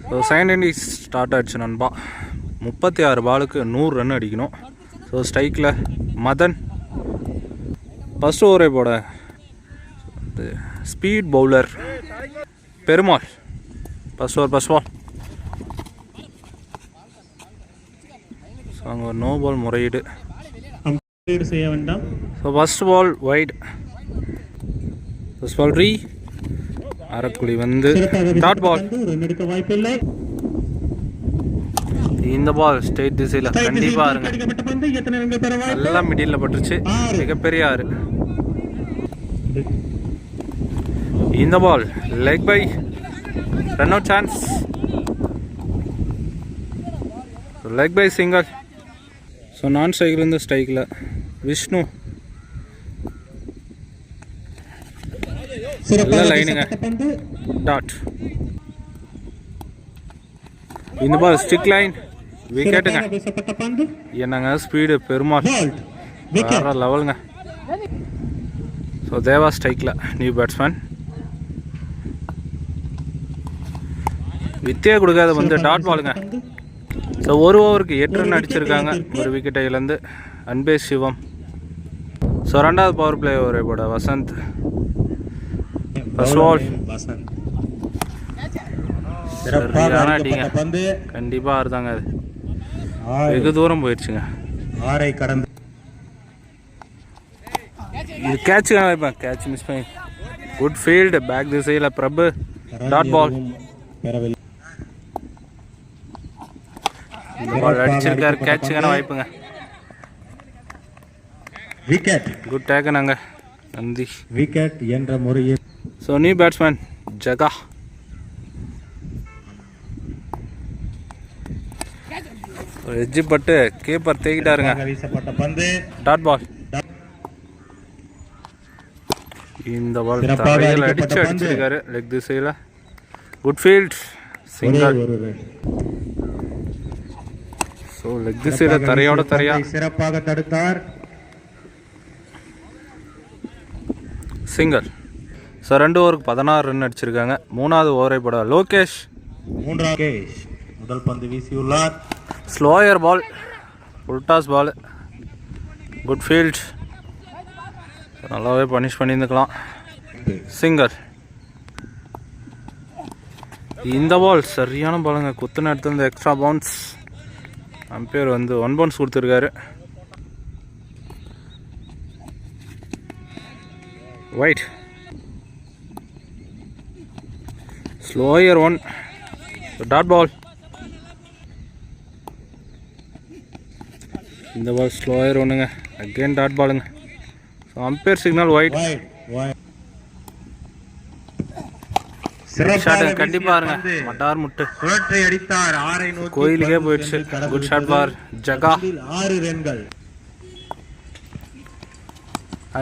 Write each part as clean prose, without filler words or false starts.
So second innings start ஆகிடுச்சு நண்பா. 36 பாலுக்கு 100 ரன் அடிக்கணும். ஸோ ஸ்ட்ரைக்கில் மதன். ஃபஸ்ட் ஓவரே போட speed bowler Perumal. First over first ball. So அங்கே ஒரு நோ பால் முறையீடு செய்ய வேண்டாம். So first ball wide. First ball ரீ அரைக்குழி வந்து டாட் பால். இந்த பால் ஸ்ட்ரெயிட் திசையில் கண்டிப்பாக இருங்க. நல்லா மிடில் பட்டுருச்சு. மிகப்பெரிய ஆறு. இந்த ball leg bye. Run out chance. Leg bye single. So நான் ஸ்ட்ரைக்லேருந்து ஸ்ட்ரைக்கில் விஷ்ணு. எல்லாம் லைனுங்க. டாட். இந்த பால் ஸ்டிக் லைன். விக்கெட்டுங்க. என்னங்க ஸ்பீடு பெருமாள் வேற லெவலுங்க. ஸோ தேவா ஸ்ட்ரைக்கில் நியூ பேட்ஸ்மேன். வித்தியா கொடுக்காத வந்து டாட் பாலுங்க. ஸோ ஒரு ஓவருக்கு 8 ரன் அடிச்சிருக்காங்க. ஒரு விக்கெட்டை இழந்து அன்பே சிவம். ஸோ ரெண்டாவது பவர் பிளே ஓவரை போட வசந்த். ஃபர்ஸ்ட் பால் சரியான அடிங்க. கண்டிப்பாக ஆறுதாங்க. அது வெகு தூரம் போயிடுச்சுங்க. ஆரை கடந்து இது கேட்சுக்கான வைப்பேன். கேட்ச் மிஸ் பண்ணி. குட் ஃபீல்டு பேக் திசையில் பிரபு. Dot ball. இந்த பால் அடிச்சிருக்காரு. கேட்சுக்கான வாய்ப்புங்க. விக்கெட். குட் டேக்கனாங்க. நந்தி. விக்கெட் என்ற முறையில். So new batsman Jaga. எஜ்ஜி பட்டு கீப்பர் தேக்கிட்டாருங்க. Dot ball. இந்த பால் தரையில் அடிச்சிருக்காரு லெக் திசையில். Good field single. So leg திசையில் தரையோட தரையா சிறப்பாக தடுத்தார். சிங்கிள். ஸோ 2 ஓவருக்கு 16 ரன் அடிச்சிருக்காங்க. மூணாவது ஓவரை போட லோகேஷ். முதல் பந்து வீசியுள்ளார். Slower ball. உல்டாஸ் பால். Good field. நல்லாவே பனிஷ் பண்ணியிருந்துக்கலாம். சிங்கர். இந்த பால் சரியான பாலுங்க. குத்துன இடத்துல இருந்து எக்ஸ்ட்ரா பவுன்ஸ். அம்பையர் வந்து 1 பவுன்ஸ் கொடுத்துருக்காரு. ஒயிட். ஸ்லோயர் 1. Dot ball. இந்த பால் ஸ்லோயர் 1ங்க. அகெயின் டாட் பாலுங்க. So umpire signal wide. ஷாட்டுங்க. கண்டிப்பாக இருங்க. மட்டார் முட்டு கோயிலுக்கே போயிடுச்சு. குட் ஷாட் பார் ஜகா. 6 ரன்கள்.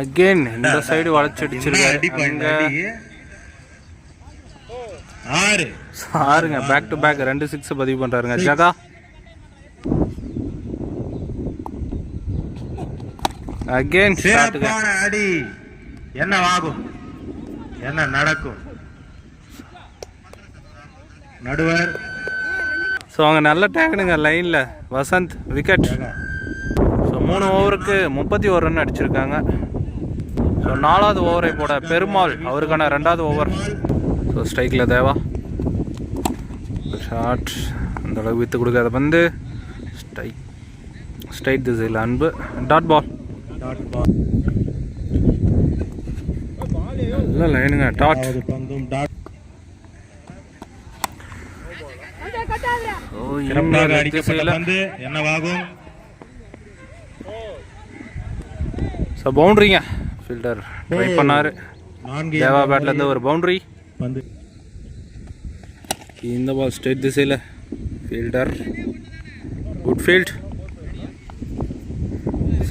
அகெயின் இந்த சைடு வளைச்சு அடிச்சிருக்காரு. ஆறுங்க. பேக் டு பேக் 2 6 பதிவு பண்றாருங்க ஜகா. அகெயின் சிறப்பான அடி. என்னவாகும், என்ன நடக்கும்? நடுவர். ஸோ அவங்க நல்ல டேக்கனுங்க லைனில். வசந்த் விக்கெட். ஸோ 3 ஓவருக்கு 31 ரன் அடிச்சிருக்காங்க. ஸோ 4வது ஓவரை போட பெருமாள். அவருக்கான 2வது ஓவர். ஸோ ஸ்ட்ரைக்கில் தேவா. ஷார்ட் அந்தளவுக்கு விற்று கொடுக்காத பந்து. ஸ்ட்ரைட் திசையில் அன்பு. Dot ball. நல்ல லைனுங்க. டாட். என்னவாகும்? ஸோ பவுண்டரிங்க. ஃபீல்டர் ட்ரை பண்ணாரு. தேவா பேட்ல இருந்து ஒரு பவுண்டரி. இந்த பால் ஸ்ட்ரெயிட் திசையில் fielder. Good field.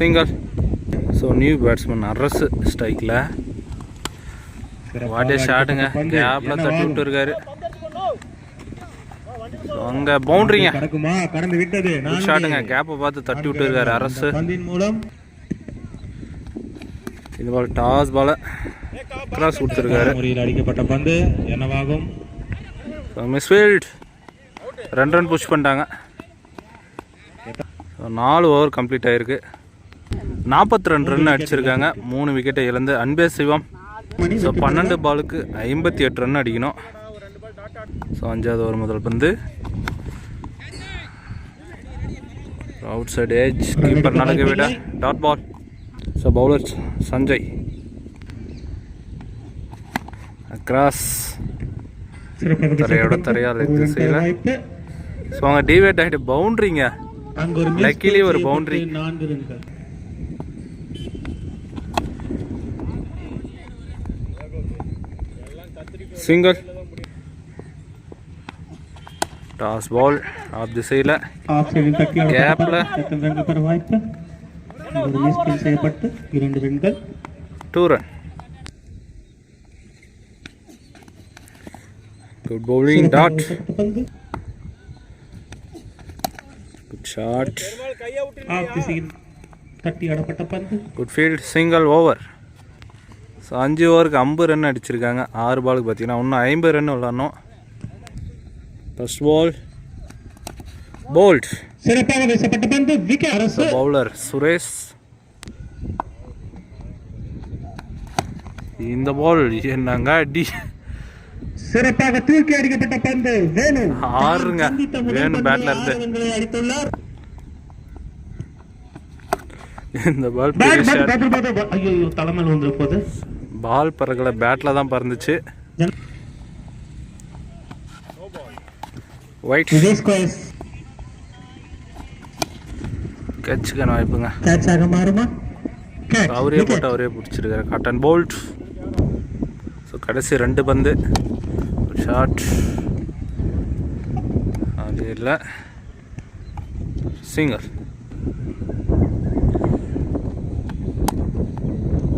Single. So new batsman Arasu ஸ்ட்ரைக்கில். வாட்டே ஷாட்டுங்க. கேப்பில் தட்டி விட்டு இருக்காரு. அங்கே பவுண்டரிங்க. குட் ஷாட்டுங்க. கேப்பை பார்த்து தட்டி விட்டு இருக்காரு அரசு. இந்த பால் டாஸ் பால கிராஸ் கொடுத்துருக்காரு. அடிக்கப்பட்ட பந்து என்னவாகும்? மிஸ்ஃபீல்ட். 2 ரன் புஷ் பண்ணிட்டாங்க. 4 ஓவர் கம்ப்ளீட் ஆகிருக்கு. 42 ரன் அடிச்சிருக்காங்க. 3 விக்கெட்டை இழந்து அன்பே சிவம். ஸோ 12 பாலுக்கு 58 ரன் அடிக்கணும். ஸோ 5வது ஓவர் முதல் பந்து. அவுட் சைடு ஏஜ் கீப்பர் நடக்க விட dot ball. So bowler Sanjay across தரையோட தரையால் திசையில். ஸோ அவங்க டிவேட் ஆகிட்டு பவுண்ட்ரிங்க. லக்கிலி ஒரு boundary. Single. Toss ball off திசையில் கேப்ல 2 run. Good bowling dot. Good shot. Good field. Single over. So 5 ஓவருக்கு 50 ரன் அடிச்சிருக்காங்க. 6 பாலுக்கு பார்த்தீங்கன்னா இன்னும் 50 ரன் விளாடணும். First ball bowled. Bowler Suresh. இந்த பால் என்னங்க அடி. சிறப்பாக தூக்கி அடிக்கப்பட்ட பந்து வேணு. ஆறுங்க வேணு பேட்ல இருந்து. இந்த பால் தலைமையில் வந்து போது பால் பறக்கல, பேட்ல தான் பறந்துச்சு. ஒயிட் கேட்சுக்கான வாய்ப்புங்க. கேட்சாக மாறுமா? அவரே போட்டு அவரே பிடிச்சிருக்காரு. Caught and bowled. ஸோ கடைசி 2 பந்து. ஷாட் அது இல்லை. சிங்கர்.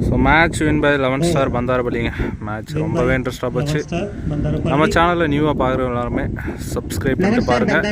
So match win by 11 star பந்தாரப்பள்ளிங்க. மேட்ச் ரொம்பவே இன்ட்ரெஸ்டாக போச்சு. நம்ம சேனலில் நியூவாக பார்க்குறவங்க எல்லாருமே சப்ஸ்கிரைப் பண்ணிட்டு பாருங்கள்.